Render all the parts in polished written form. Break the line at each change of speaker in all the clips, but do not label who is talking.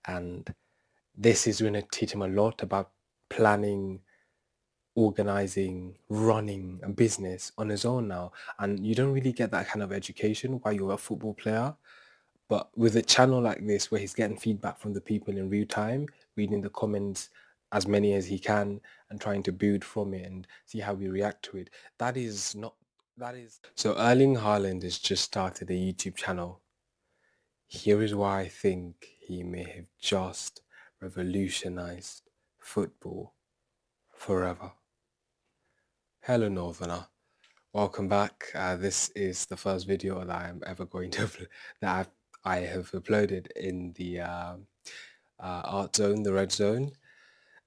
and this is going to teach him a lot about planning, organizing, running a business on his own now. And you don't really get that kind of education while you're a football player. But with a channel like this where he's getting feedback from the people in real time, reading the comments as many as he can and trying to build from it and see how we react to it, that is not that is so Erling Haaland has just started a YouTube channel. Here is why I think he may have just revolutionized football forever. Hello Northerner, welcome back. This is the first video that I am ever going to that I have uploaded in the art zone, the red zone.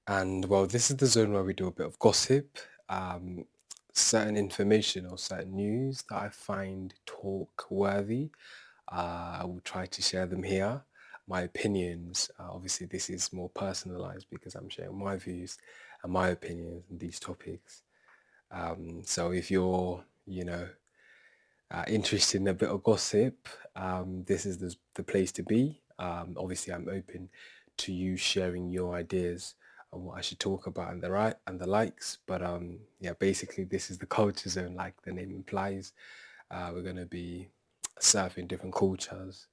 And well, this is the zone where we do a bit of gossip, certain information or certain news that I find talk worthy. I will try to share them here. My opinions, obviously this is more personalized because I'm sharing my views and my opinions on these topics. So if you're, interested in a bit of gossip, this is the place to be. Obviously, I'm open to you sharing your ideas on what I should talk about and the right and the likes. But yeah, basically, this is the culture zone, like the name implies. We're going to be surfing different cultures,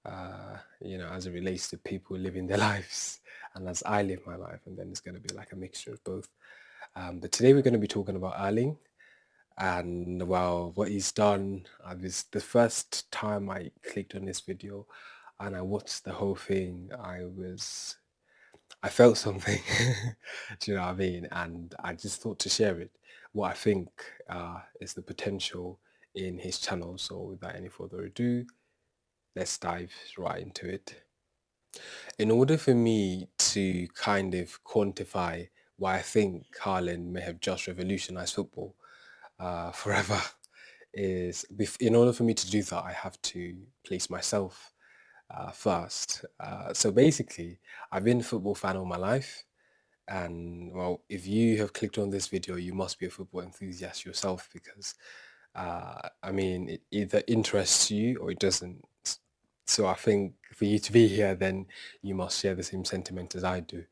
as it relates to people living their lives and as I live my life. And then it's going to be like a mixture of both. But today we're going to be talking about Erling. And well, what he's done, was the first time I clicked on this video and I watched the whole thing, I felt something. Do you know what I mean? And I just thought to share it. What I think is the potential in his channel. So without any further ado, let's dive right into it. In order for me to kind of quantify why I think Haaland may have just revolutionized football forever, in order for me to do that, I have to place myself first. So basically, I've been a football fan all my life. And well, if you have clicked on this video, you must be a football enthusiast yourself because, I mean, it either interests you or it doesn't. So I think for you to be here, then you must share the same sentiment as I do,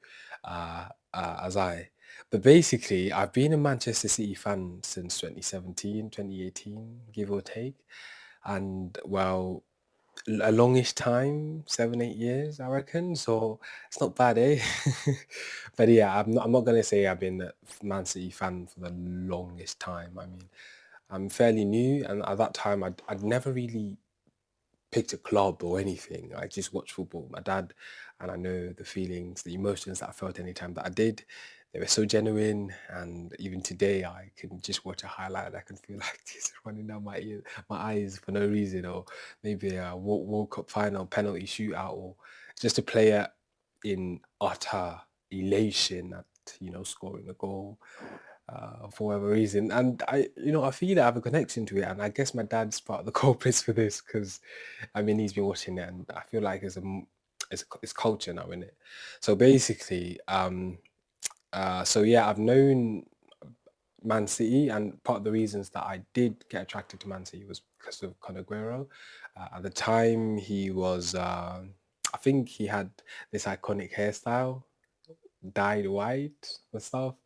as I. But basically, I've been a Manchester City fan since 2017, 2018, give or take. And well, a longish time, 7, 8 years, I reckon. So it's not bad, eh? But yeah, I'm not gonna say I've been a Man City fan for the longest time. I mean, I'm fairly new, and at that time, I'd never really picked a club or anything. I just watched football with my dad, and I know the feelings, the emotions that I felt anytime that I did. They were so genuine, and even today, I can just watch a highlight and I can feel like tears running down my eyes for no reason, or maybe a World Cup final penalty shootout, or just a player in utter elation at scoring a goal for whatever reason. And I feel I have a connection to it. And I guess my dad's part of the culprits for this because, I mean, he's been watching it, and I feel like it's culture now, isn't it? So basically, so yeah, I've known Man City, and part of the reasons that I did get attracted to Man City was because of Conor Aguero. At the time, he was, I think he had this iconic hairstyle, dyed white and stuff.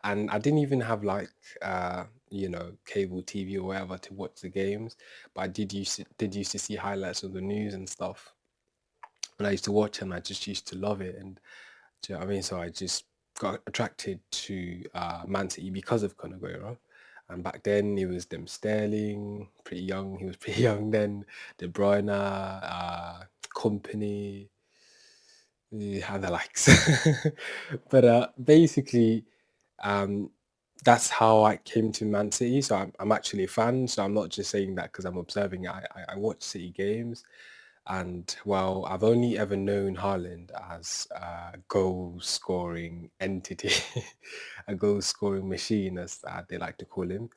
And I didn't even have like cable TV or whatever to watch the games, but I did used to see highlights of the news and stuff. And I used to watch and I just used to love it. And do you know what I mean? So I just got attracted to Man City because of Conor Aguero. And back then it was them Sterling, pretty young. He was pretty young then. De Bruyne, Company, how the likes. But basically, um, that's how I came to Man City. So I'm actually a fan. So I'm not just saying that because I'm observing it. I watch City games. And well, I've only ever known Haaland as a goal scoring entity, a goal scoring machine, as they like to call him.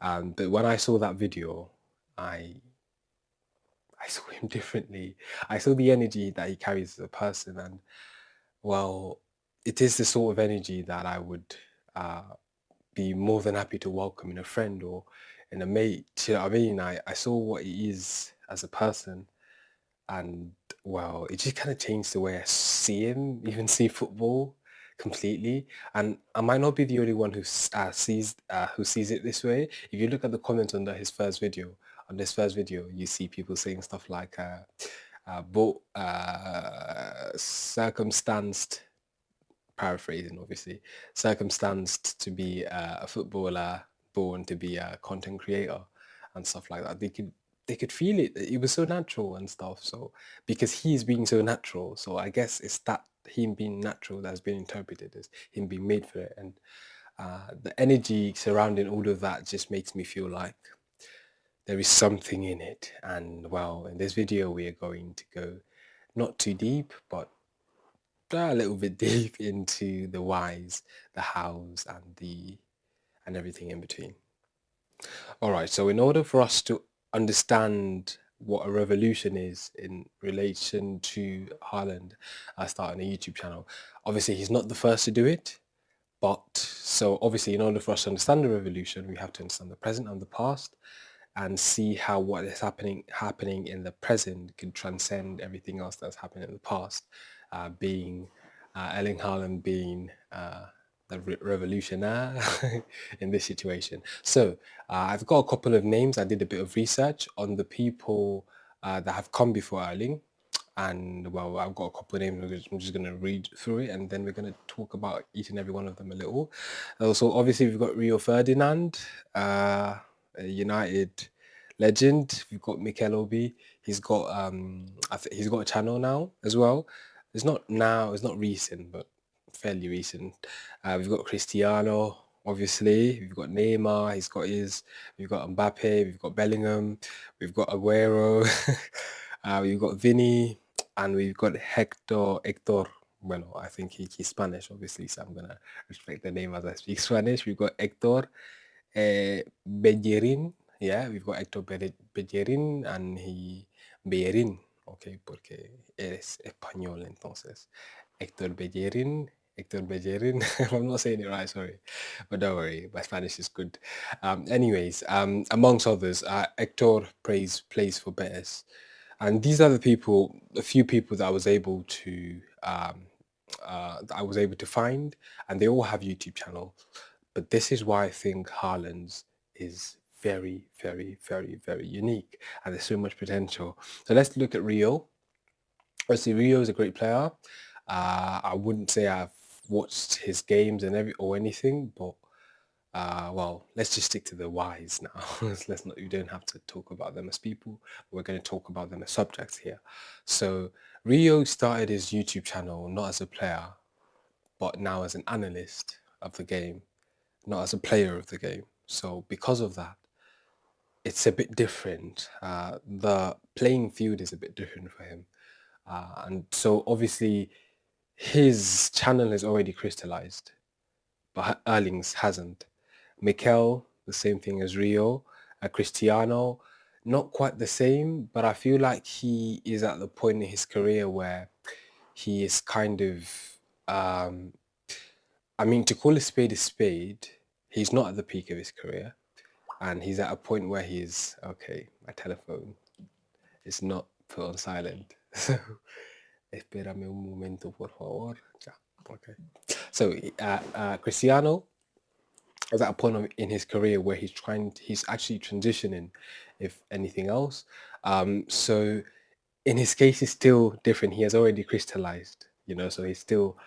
But when I saw that video, I I saw him differently. I saw the energy that he carries as a person, and well, it is the sort of energy that I would be more than happy to welcome in a friend or in a mate. You know what I mean? I saw what he is as a person, and well, it just kind of changed the way I see him, even see football completely. And I might not be the only one who sees it this way. If you look at the comments under his first video, on this first video, you see people saying stuff like, but circumstanced, paraphrasing obviously, circumstanced to be a footballer, born to be a content creator and stuff like that. They could feel it. It was so natural and stuff. So because he's being so natural, so I guess it's that him being natural that's been interpreted as him being made for it. And the energy surrounding all of that just makes me feel like there is something in it. And well, in this video we are going to go not too deep, but a little bit deep into the whys, the hows, and everything in between. All right, so in order for us to understand what a revolution is in relation to Haaland starting a YouTube channel, obviously he's not the first to do it, but so obviously in order for us to understand the revolution, we have to understand the present and the past and see how what is happening in the present can transcend everything else that's happened in the past, being Erlinghaaland being the revolutionary in this situation. So I've got a couple of names. I did a bit of research on the people that have come before Erling. And well, I've got a couple of names. I'm just going to read through it, and then we're going to talk about each and every one of them a little. Also, obviously, we've got Rio Ferdinand, a United legend. We've got Mikel. He's got he's got a channel now as well. It's not now. It's not recent, but fairly recent. We've got Cristiano. Obviously, we've got Neymar. He's got his. We've got Mbappe. We've got Bellingham. We've got Aguero. We've got Vini, and we've got Hector. Hector. Well, I think he's Spanish, obviously, so I'm gonna respect the name as I speak Spanish. We've got Hector Bellerin. Yeah, we've got Hector Bellerin and Bellerin. Okay, porque eres español, entonces. Hector Bellerin. Hector Bellerin. I'm not saying it right, sorry. But don't worry, my Spanish is good. Anyways, amongst others, Hector plays for Betis. And these are the people, a few people that I was able to find, and they all have YouTube channels. But this is why I think Haaland's is very, very, very, very unique, and there's so much potential. So let's look at Rio. Obviously, Rio is a great player. I wouldn't say I've watched his games or anything, but well, let's just stick to the whys now. Let's not. You don't have to talk about them as people. We're going to talk about them as subjects here. So Rio started his YouTube channel not as a player, but now as an analyst of the game, not as a player of the game. So because of that, it's a bit different. The playing field is a bit different for him. And so obviously his channel is already crystallized, but Erling's hasn't. Mikel, the same thing as Rio. Cristiano, not quite the same, but I feel like he is at the point in his career where he is kind of, I mean, to call a spade, he's not at the peak of his career. And he's at a point where he's, okay, my telephone is not put on silent. So, espérame un momento, por favor. Ya, okay. So, Cristiano is at a point in his career where he's actually transitioning, if anything else. So in his case, it's still different. He has already crystallized, so he's still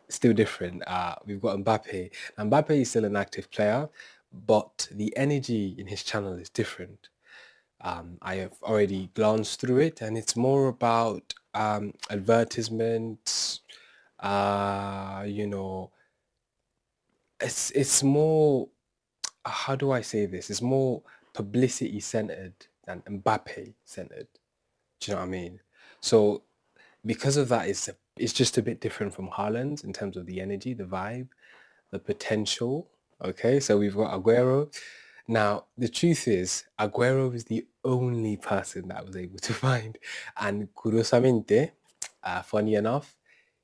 different. We've got Mbappe. Mbappe is still an active player, but the energy in his channel is different. I have already glanced through it, and it's more about advertisements. It's more, how do I say this? It's more publicity centered than Mbappe centered. Do you know what I mean? So because of that, it's just a bit different from Haaland in terms of the energy, the vibe, the potential. Okay, so we've got Aguero. Now, the truth is, Aguero is the only person that I was able to find. And curiosamente, funny enough,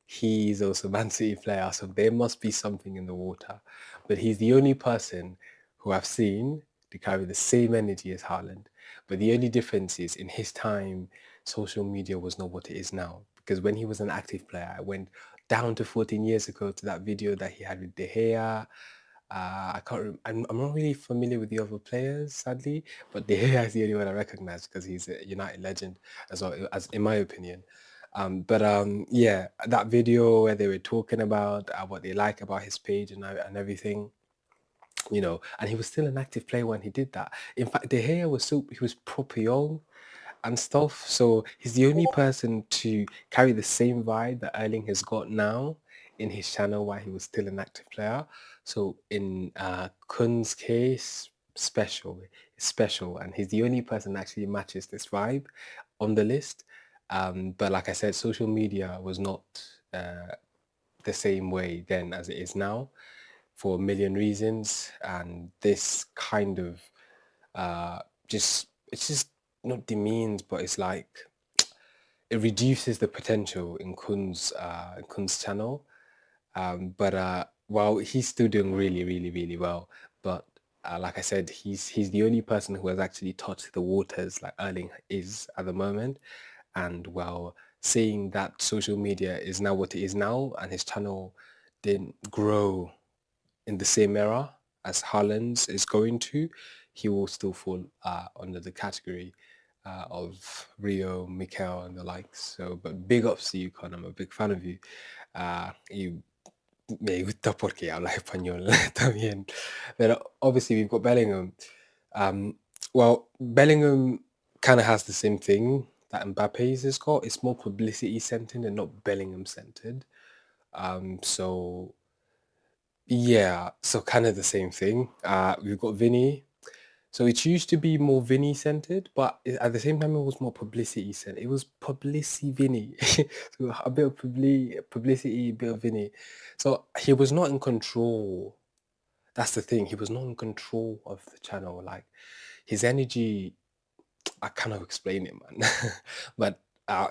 he's also a Man City player, so there must be something in the water. But he's the only person who I've seen to carry the same energy as Haaland. But the only difference is in his time, social media was not what it is now. Because when he was an active player, I went down to 14 years ago to that video that he had with De Gea. I can't. I'm not really familiar with the other players, sadly, but De Gea is the only one I recognize because he's a United legend as well, as in my opinion. Yeah, that video where they were talking about what they like about his page and everything, and he was still an active player when he did that. In fact, De Gea he was proper young and stuff. So he's the only person to carry the same vibe that Erling has got now in his channel while he was still an active player. So in Kun's case, special, and he's the only person that actually matches this vibe on the list. But like I said, social media was not the same way then as it is now for a million reasons, and this kind of it's just not demeans, but it's like it reduces the potential in Kun's channel. But while he's still doing really, really, really well, but like I said, he's the only person who has actually touched the waters like Erling is at the moment. And while seeing that social media is now what it is now, and his channel didn't grow in the same era as Haaland's is going to, he will still fall under the category of Rio, Mikel, and the likes. So, but big ups to you, Con. I'm a big fan of you. Y me gusta porque hablas español también. Pero obviously we've got Bellingham. Well, Bellingham kind of has the same thing that Mbappe's has got. It's more publicity centered and not Bellingham centered. So yeah, so kind of the same thing. We've got Vini. So it used to be more Vini centered, but at the same time, it was more publicity centered. It was publicity Vini. So a bit of publicity, a bit of Vini. So he was not in control. That's the thing. He was not in control of the channel. Like his energy, I cannot explain it, man. But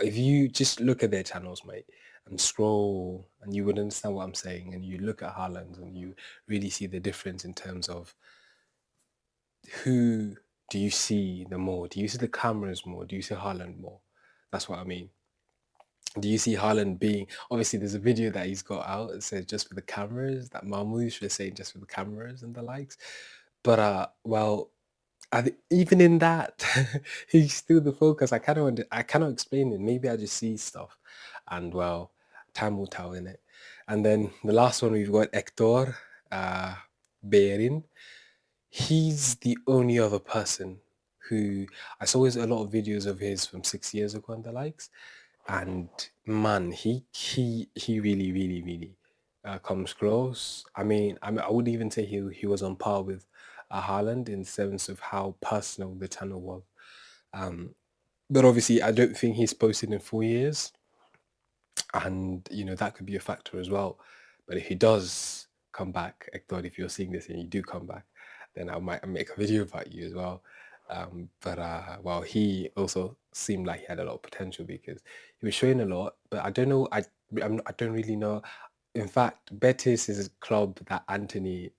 if you just look at their channels, mate, and scroll, and you would understand what I'm saying, and you look at Haaland, and you really see the difference in terms of who do you see the more? Do you see the cameras more? Do you see Haaland more? That's what I mean. Do you see Haaland being obviously there's a video that he's got out that says just for the cameras, that Marmouche was saying just for the cameras and the likes. But well, even in that, he's still the focus. I cannot explain it. Maybe I just see stuff, and well, time will tell in it. And then the last one we've got Hector, Bellerin. He's the only other person who I saw a lot of videos of his from 6 years ago and the likes, and man, he really, really, really comes close. I would even say he was on par with Haaland in the sense of how personal the channel was. But obviously, I don't think he's posted in 4 years, and that could be a factor as well. But if he does come back, Hector, if you're seeing this and you do come back, then I might make a video about you as well. But well, he also seemed like he had a lot of potential because he was showing a lot. But I don't know. I don't really know. In fact, Betis is a club that Anthony,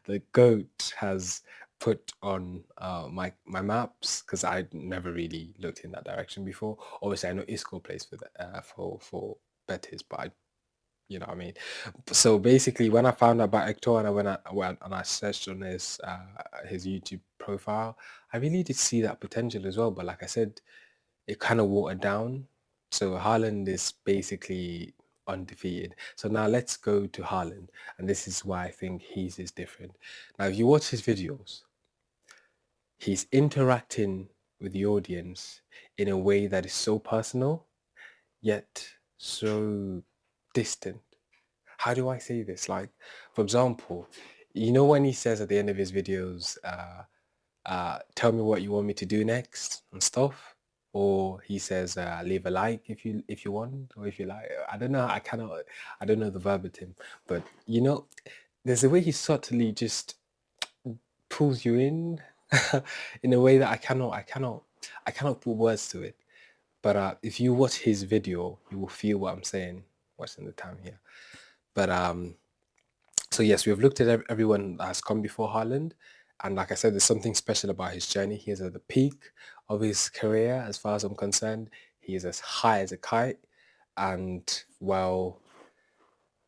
the goat, has put on my maps because I never really looked in that direction before. Obviously, I know Isco plays for for Betis, but you know what I mean. So basically, when I found out about Hector and I went and I searched on his YouTube profile, I really did see that potential as well. But like I said, it kind of watered down. So Haaland is basically undefeated. So now let's go to Haaland, and this is why I think he's is different. Now, if you watch his videos, he's interacting with the audience in a way that is so personal, yet so distant. How do I say this? Like, for example, when he says at the end of his videos, tell me what you want me to do next and stuff, or he says, leave a like if you want, or if you like. I don't know. I don't know the verbatim, but there's a way he subtly just pulls you in, in a way that I cannot put words to it. But if you watch his video, you will feel what I'm saying. Watching the time here, but so yes, we've looked at everyone that has come before Haaland, and like I said, there's something special about his journey. He is at the peak of his career, as far as I'm concerned. He is as high as a kite, and well,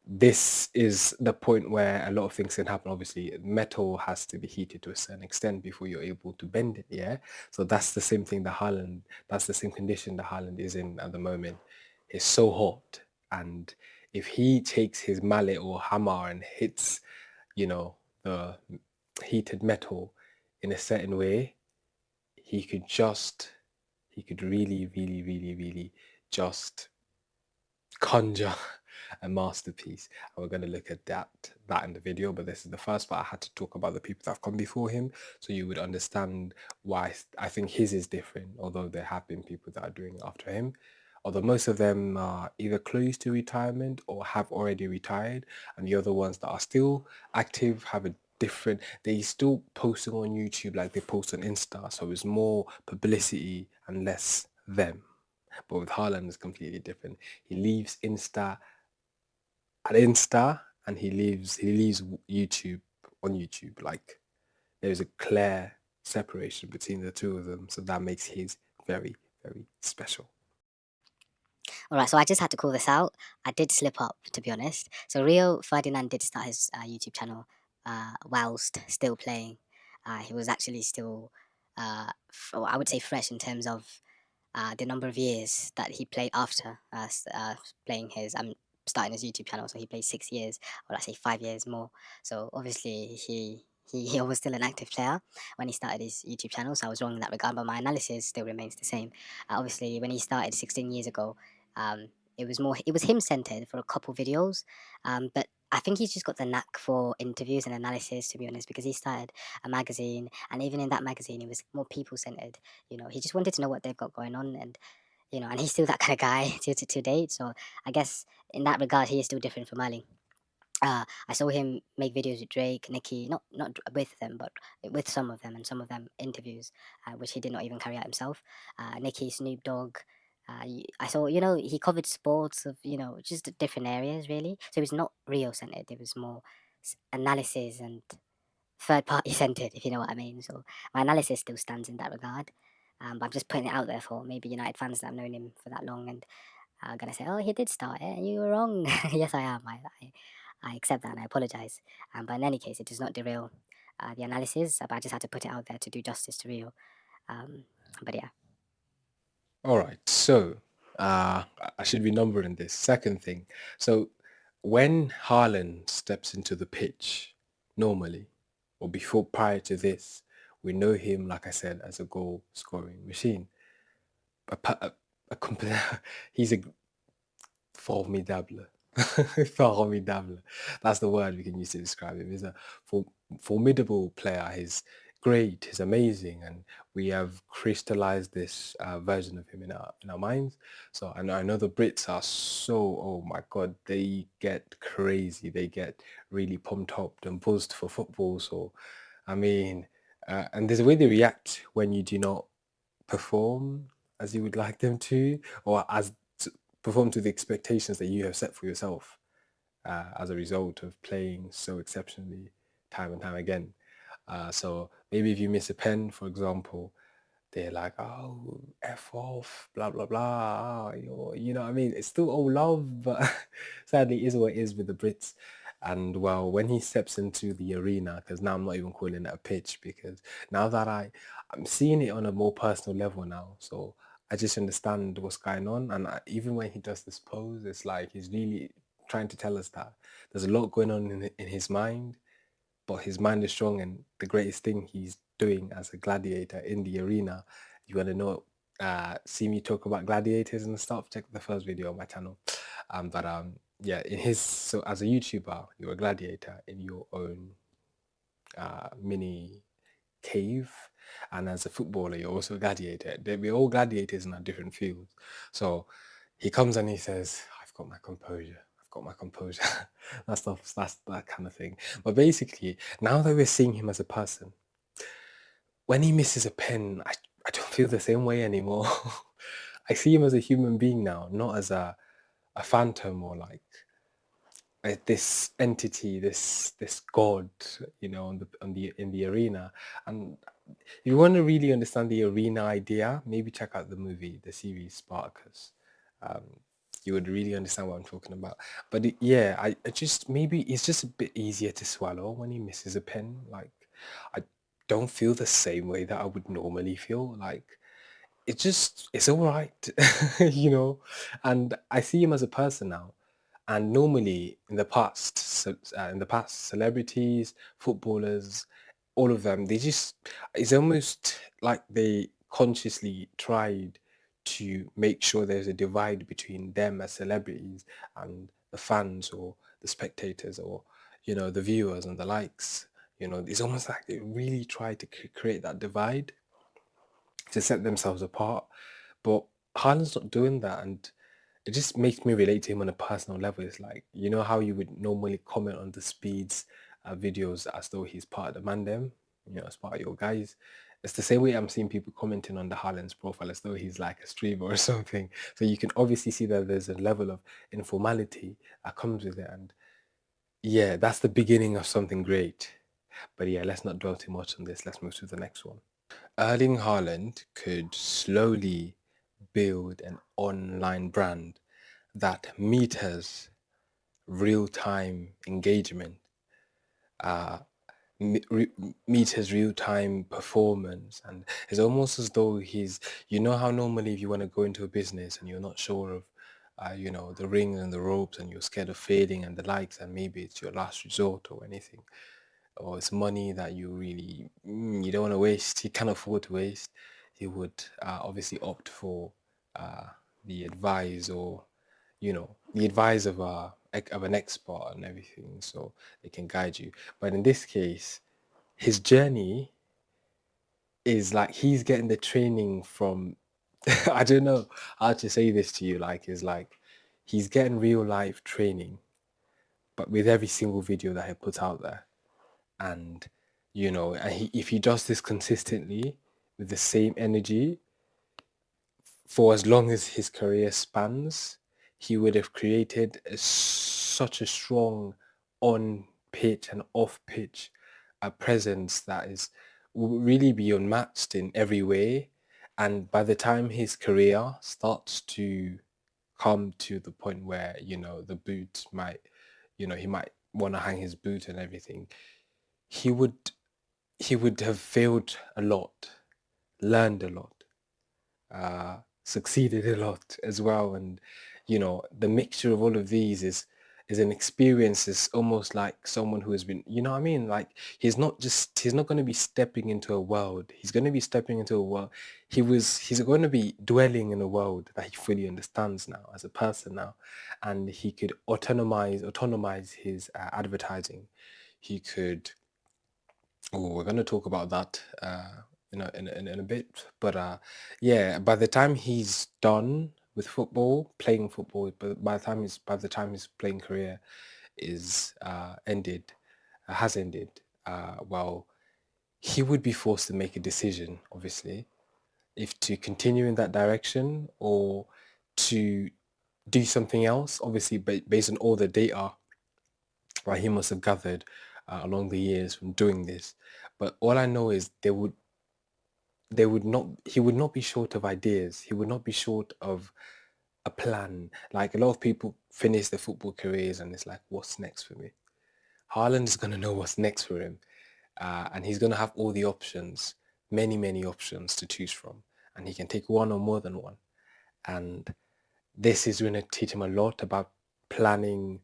this is the point where a lot of things can happen. Obviously, metal has to be heated to a certain extent before you're able to bend it. Yeah, so that's the same thing. That's the same condition the Haaland is in at the moment. It's so hot, and if he takes his mallet or hammer and hits, you know, the heated metal in a certain way, he could just, he could really, really, really, really just conjure a masterpiece. And we're going to look at that in the video, but this is the first part. I had to talk about the people that have come before him so you would understand why I think his is different, although there have been people that are doing it after him. Although most of them are either close to retirement or have already retired, and the other ones that are still active have a different, they still posting on YouTube like they post on Insta, so it's more publicity and less them. But with Haaland, it's completely different. He leaves Insta at Insta, and he leaves YouTube on YouTube. Like there's a clear separation between the two of them, so that makes his very, very special.
All right, so I just had to call this out. I did slip up, to be honest. So Rio Ferdinand did start his YouTube channel whilst still playing. He was actually still, I would say, fresh in terms of the number of years that he played after playing his starting his YouTube channel. So he played 6 years, or let's say 5 years more. So obviously he was still an active player when he started his YouTube channel. So I was wrong in that regard, but my analysis still remains the same. Obviously, when he started 16 years ago, um, it was him centered for a couple videos, but I think he's just got the knack for interviews and analysis, to be honest, because he started a magazine, and even in that magazine, it was more people centered. He just wanted to know what they've got going on, and and he's still that kind of guy to date. So I guess in that regard, he is still different from Erling. I saw him make videos with Drake, Nicki, not with them, but with some of them, and some of them interviews, which he did not even carry out himself. Nicki, Snoop Dogg. I saw, he covered sports of, just different areas really. So it was not Rio centered. It was more analysis and third party centered, if you know what I mean. So my analysis still stands in that regard. But I'm just putting it out there for maybe United fans that have known him for that long and are gonna say, "Oh, he did start it. You were wrong." Yes, I am. I accept that and I apologize. But in any case, it does not derail the analysis. But I just had to put it out there to do justice to Rio. But yeah.
All right, so I should be numbering this. Second thing, so when Haaland steps into the pitch normally, or before prior to this, we know him, like I said, as a goal scoring machine. A, pa- a he's a formidable. Formidable. That's the word we can use to describe him. He's a for, formidable player. He's great. He's amazing, and we have crystallized this version of him in our minds. So I know the Brits are so, oh my god, they get crazy. They get really pumped up and buzzed for football. So I mean, and there's a way they react when you do not perform as you would like them to, or perform to the expectations that you have set for yourself as a result of playing so exceptionally time and time again. So maybe if you miss a pen, for example, they're like, oh, F off, blah, blah, blah. You know what I mean? It's still all love, but sadly, it is what it is with the Brits. And well, when he steps into the arena, because now I'm not even calling it a pitch, because now that I'm seeing it on a more personal level now. So I just understand what's going on. And even when he does this pose, it's like he's really trying to tell us that there's a lot going on in his mind, but his mind is strong, and the greatest thing he's doing as a gladiator in the arena. You want to know, see me talk about gladiators and stuff, check the first video on my channel. But yeah, so as a YouTuber, you're a gladiator in your own mini cave, and as a footballer, you're also a gladiator. We're all gladiators in our different fields. So he comes and he says, I've got my composure. I've got my composure. That's that kind of thing. But basically, now that we're seeing him as a person, when he misses a pen, I don't feel the same way anymore. I see him as a human being now, not as a phantom or like this entity, this god, on the in the arena. And if you want to really understand the arena idea, maybe check out the movie, the series Spartacus. Um, you would really understand what I'm talking about. But yeah, I just maybe it's just a bit easier to swallow when he misses a pen. Like I don't feel the same way that I would normally feel. Like it's all right, you know. And I see him as a person now. And normally in the past, celebrities, footballers, all of them, they just, it's almost like they consciously tried to make sure there's a divide between them as celebrities and the fans or the spectators or, the viewers and the likes. It's almost like they really try to create that divide to set themselves apart. But Haaland's not doing that, and it just makes me relate to him on a personal level. It's like, how you would normally comment on the speeds videos as though he's part of the mandem, as part of your guys. It's the same way I'm seeing people commenting on the Haaland's profile as though he's like a streamer or something. So you can obviously see that there's a level of informality that comes with it. And yeah, that's the beginning of something great. But yeah, let's not dwell too much on this. Let's move to the next one. Erling Haaland could slowly build an online brand that meters real-time engagement, uh, meters real-time performance, and it's almost as though how normally if you want to go into a business and you're not sure of, the ring and the ropes and you're scared of failing and the likes, and maybe it's your last resort or anything, or it's money that you really you don't want to waste, you can't afford to waste, you would obviously opt for uh, the advice or the advice of of an expert and everything, so they can guide you. But in this case, his journey is like he's getting the training from I don't know how to say this to you, like is like he's getting real life training, but with every single video that he puts out there. And if he does this consistently with the same energy for as long as his career spans, he would have created such a strong on pitch and off pitch presence that is will really be unmatched in every way. And by the time his career starts to come to the point where the boot might, he might want to hang his boot and everything, he would he would have failed a lot, learned a lot, succeeded a lot as well. And the mixture of all of these is an experience. Is almost like someone who has been, what I mean? Like he's not going to be stepping into a world. He's going to be stepping into a world. He's going to be dwelling in a world that he fully understands now as a person now, and he could autonomize his advertising. He could. Oh, we're going to talk about that in a bit. But yeah, by the time he's done with football, playing football, but by the time his playing career is has ended, well, he would be forced to make a decision, obviously, if to continue in that direction or to do something else, obviously, based on all the data right he must have gathered along the years from doing this. But all I know is they would not he would not be short of ideas. He would not be short of a plan. Like a lot of people finish their football careers and it's like, what's next for me? Haaland is gonna know what's next for him. And he's gonna have all the options, many options to choose from. And he can take one or more than one. And this is gonna teach him a lot about planning,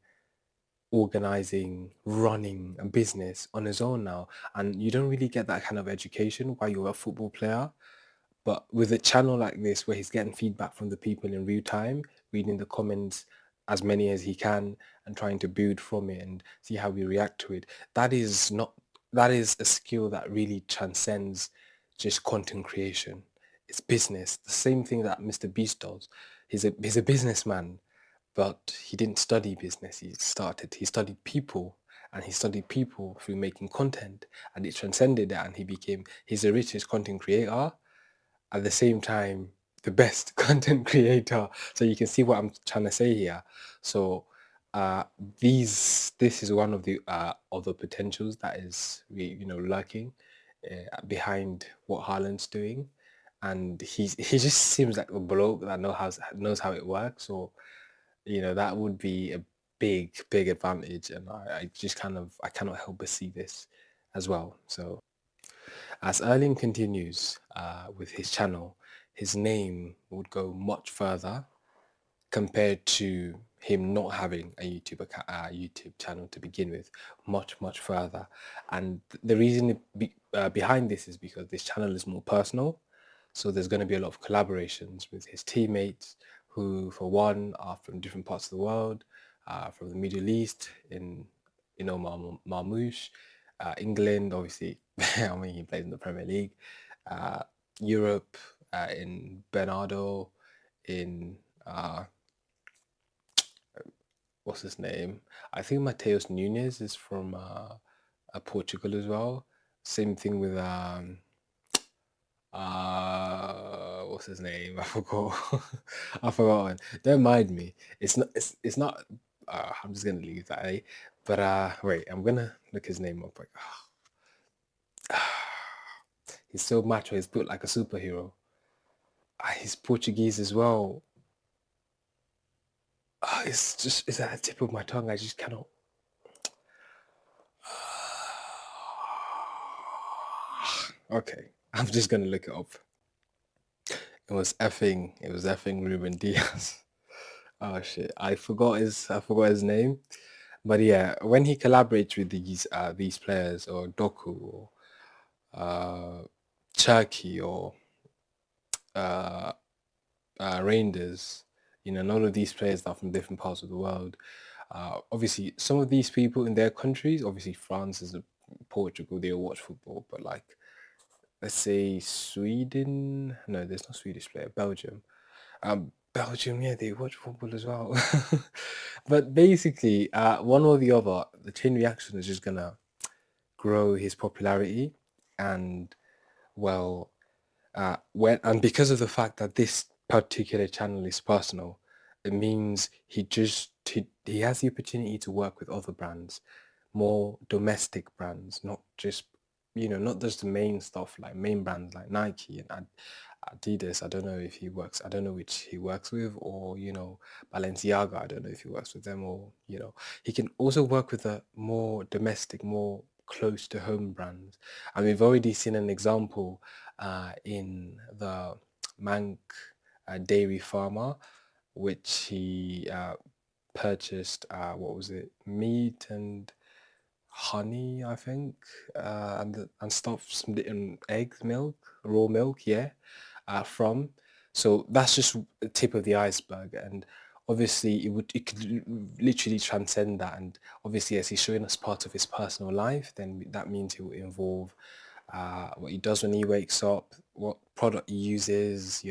organizing, running a business on his own now. And you don't really get that kind of education while you're a football player. But with a channel like this where he's getting feedback from the people in real time, reading the comments as many as he can and trying to build from it and see how we react to it, that is a skill that really transcends just content creation. It's business. The same thing that Mr. Beast does. He's a businessman, but he didn't study business. He studied people, and he studied people through making content, and it transcended that, and he's the richest content creator at the same time the best content creator. So you can see what I'm trying to say here. So uh this is one of the potentials that is lurking behind what Haaland's doing, and he just seems like a bloke that knows how it works. So that would be a big advantage, and I just I cannot help but see this as well. So as Erling continues with his channel, his name would go much further compared to him not having a YouTube channel to begin with, much further. And the reason behind this is because this channel is more personal. So there's going to be a lot of collaborations with his teammates, who, for one, are from different parts of the world, from the Middle East, in Marmoush, England, obviously. I mean, he plays in the Premier League, uh, Europe, in Bernardo, in what's his name? I think Mateus Nunes is from Portugal as well. Same thing with what's his name? I forgot. I forgotten. Don't mind me. It's not I'm just gonna leave that, eh? But wait, I'm gonna look his name up. Like, he's so macho, he's built like a superhero. He's Portuguese as well. It's at the tip of my tongue. I just cannot. Okay, I'm just gonna look it up. It was effing Ruben Diaz. Oh shit, I forgot his name. But yeah, when he collaborates with these players, or Doku, or uh Turkey, or uh, Rangers, none of these players are from different parts of the world. Obviously, some of these people in their countries, obviously France is Portugal, they all watch football, but like, let's say Sweden. No, there's no Swedish player. Belgium. Belgium, yeah, they watch football as well. But basically, one or the other, the chain reaction is just gonna grow his popularity, and well, because of the fact that this particular channel is personal, it means he has the opportunity to work with other brands, more domestic brands, not just the main stuff, like main brands like Nike and Adidas. I don't know if he works. I don't know which he works with, or Balenciaga. I don't know if he works with them, or he can also work with a more domestic, more close to home brands. And we've already seen an example in the Mank dairy farmer, which he purchased. What was it? Meat and honey, I think, and stuff, and eggs, milk, raw milk, yeah, from. So that's just the tip of the iceberg, and obviously it could literally transcend that. And obviously, as he's showing us part of his personal life, then that means it will involve what he does when he wakes up, what product he uses,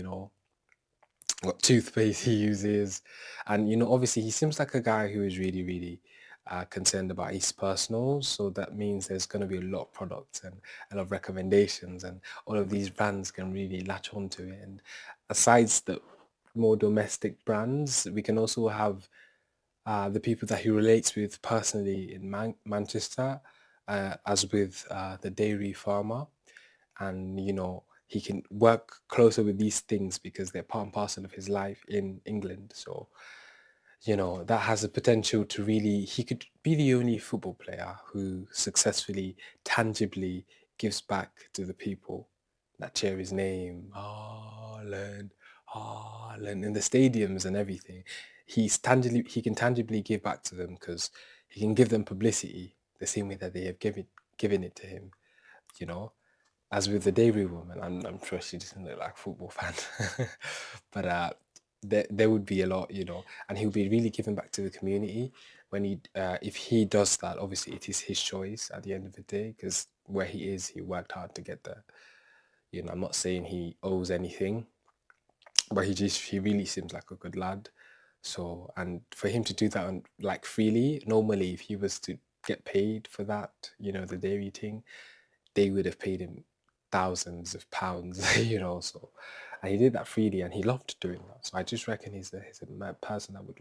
what toothpaste he uses. And obviously he seems like a guy who is really concerned about his personal. So that means there's going to be a lot of products and a lot of recommendations, and all of these brands can really latch onto it. And asides the more domestic brands, we can also have the people that he relates with personally in Manchester, as with the dairy farmer. And he can work closer with these things because they're part and parcel of his life in England. So that has the potential to really, he could be the only football player who successfully, tangibly gives back to the people that cheer his name, Haaland, Haaland, in the stadiums and everything. He can tangibly give back to them, because he can give them publicity the same way that they have given it to him. you know as with the dairy woman, I'm sure she doesn't look like a football fan, but there would be a lot, and he'll be really giving back to the community when if he does that. Obviously, it is his choice at the end of the day, because where he is, he worked hard to get there. I'm not saying he owes anything, but he really seems like a good lad. So, and for him to do that like freely, normally if he was to get paid for that, the dairy thing, they would have paid him thousands of pounds, So, and he did that freely, and he loved doing that. So I just reckon he's a mad person that would,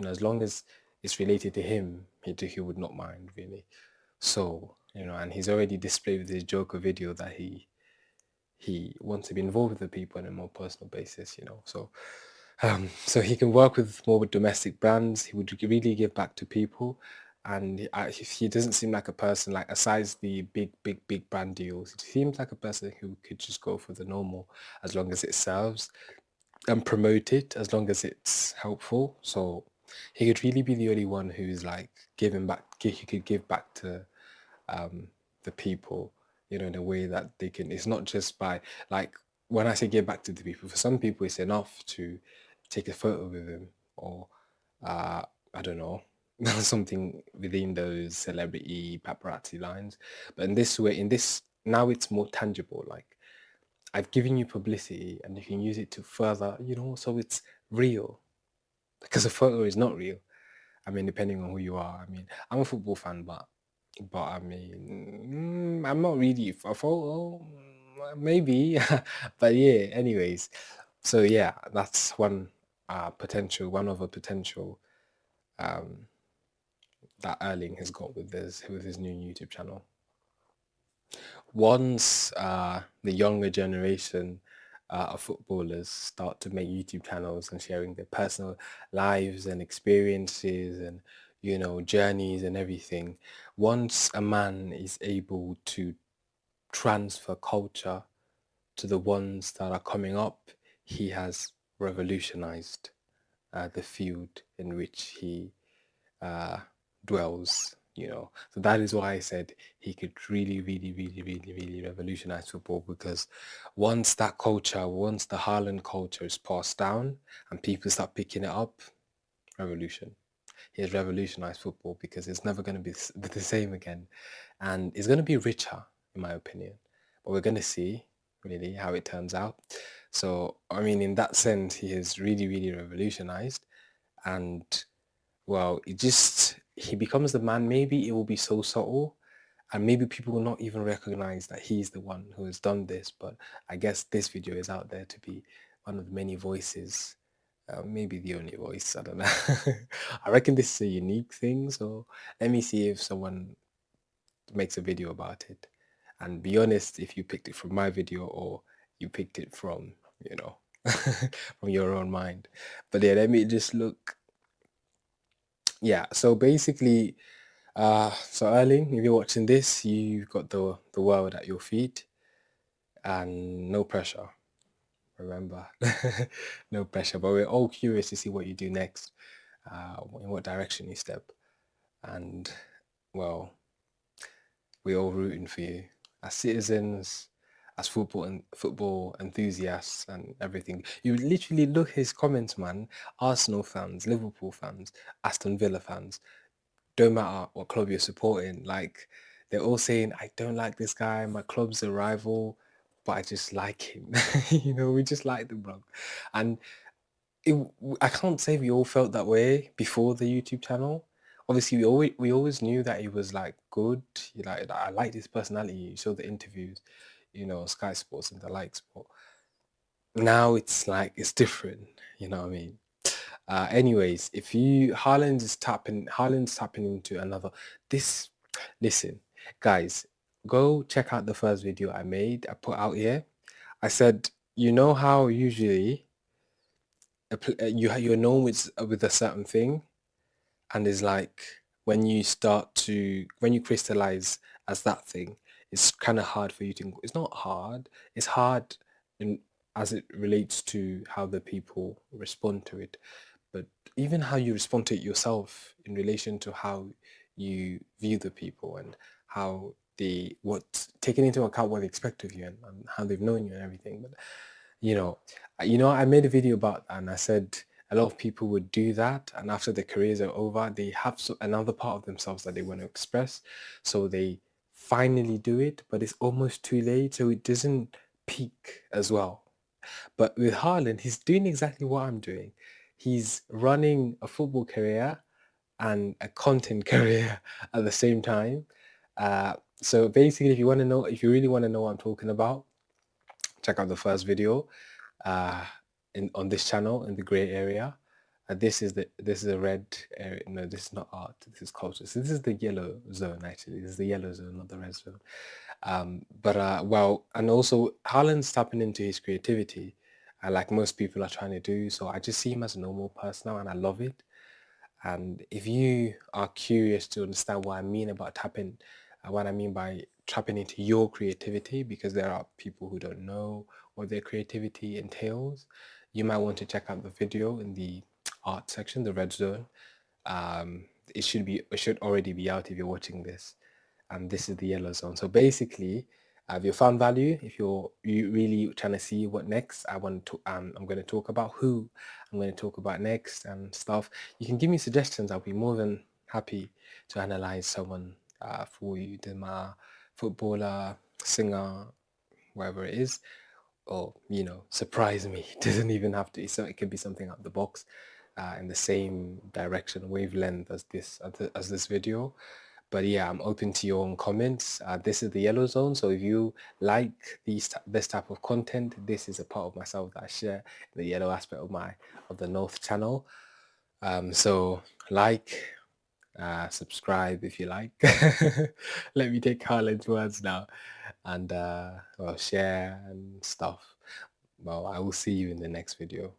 as long as it's related to him, he would not mind, really. So and he's already displayed with his Joker video that he wants to be involved with the people on a more personal basis, so he can work with more with domestic brands. He would really give back to people, and he doesn't seem like a person like aside the big brand deals. He seems like a person who could just go for the normal as long as it serves, and promote it as long as it's helpful. So he could really be the only one who's like giving back. He could give back to um, the people, in a way that they can. It's not just by like when I say give back to the people. For some people, it's enough to take a photo with him, or uh, I don't know, something within those celebrity paparazzi lines. But in this way, in this now, it's more tangible. Like I've given you publicity, and you can use it to further, so it's real. Because a photo is not real. I mean, depending on who you are. I mean, I'm a football fan, but I mean, I'm not really a photo. Maybe, but yeah. Anyways, so yeah, that's one of a potential um, that Erling has got with his new YouTube channel. Once the younger generation of footballers start to make YouTube channels and sharing their personal lives and experiences and journeys and everything, once a man is able to transfer culture to the ones that are coming up, he has revolutionized the field in which he uh, dwells. So that is why I said he could really, really, really, really, really revolutionize football, because once the Haaland culture is passed down and people start picking it up, revolution. He has revolutionized football because it's never going to be the same again, and it's going to be richer, in my opinion. But we're going to see really how it turns out. So, I mean, in that sense, he has really, really revolutionized, and well, he becomes the man. Maybe it will be so subtle, and maybe people will not even recognize that he's the one who has done this. But I guess this video is out there to be one of the many voices, maybe the only voice. I don't know. I reckon this is a unique thing. So let me see if someone makes a video about it. And be honest, if you picked it from my video or you picked it from, from your own mind. But yeah, let me just look. Yeah, so basically, so Erling, if you're watching this, you've got the world at your feet, and no pressure. Remember, no pressure. But we're all curious to see what you do next, in what direction you step, and well, we're all rooting for you as citizens, as football enthusiasts, and everything. You literally look at his comments, man. Arsenal fans, Liverpool fans, Aston Villa fans. Don't matter what club you're supporting, like they're all saying, I don't like this guy, my club's a rival, but I just like him. We just like them, bro. And I can't say we all felt that way before the YouTube channel. Obviously, we always knew that he was like good. I liked his personality. You saw the interviews, Sky Sports and the likes. But now it's like it's different. You know what I mean? Anyways, if you Haaland's tapping into another. This, listen, guys, go check out the first video I made. I put out here. I said, how usually you're known with a certain thing, and it's like when you crystallize as that thing, it's kind of hard for you to. It's not hard. It's hard in as it relates to how the people respond to it, but even how you respond to it yourself in relation to how you view the people and how what taking into account what they expect of you, and how they've known you and everything. But you know I made a video about that, and I said a lot of people would do that, and after their careers are over, they have another part of themselves that they want to express, so they finally do it, but it's almost too late, so it doesn't peak as well. But with Haaland, he's doing exactly what I'm doing. He's running a football career and a content career at the same time. So basically, if you really want to know what I'm talking about, check out the first video uh, on this channel in the gray area. this is a red area. No, this is not art. This is culture. So this is the yellow zone. Actually, this is the yellow zone, not the red zone. But well, and also Haaland's tapping into his creativity, like most people are trying to do. So I just see him as a normal person now, and I love it. And if you are curious to understand what I mean about tapping, what I mean by tapping into your creativity, because there are people who don't know what their creativity entails, you might want to check out the video in the art section, the red zone. It should already be out if you're watching this. And this is the yellow zone. So basically, if you found value, if you really trying to see what next, I'm going to talk about who I'm going to talk about next and stuff. You can give me suggestions. I'll be more than happy to analyze someone for you. The footballer, singer, whatever it is, or surprise me. It doesn't even have to. So it could be something out of the box, in the same direction, wavelength as this video. But yeah, I'm open to your own comments. This is the yellow zone, so if you like this type of content, this is a part of myself that I share, the yellow aspect of the North channel. So like, subscribe if you like. Let me take Haaland's words now, and well, share and stuff. Well, I will see you in the next video.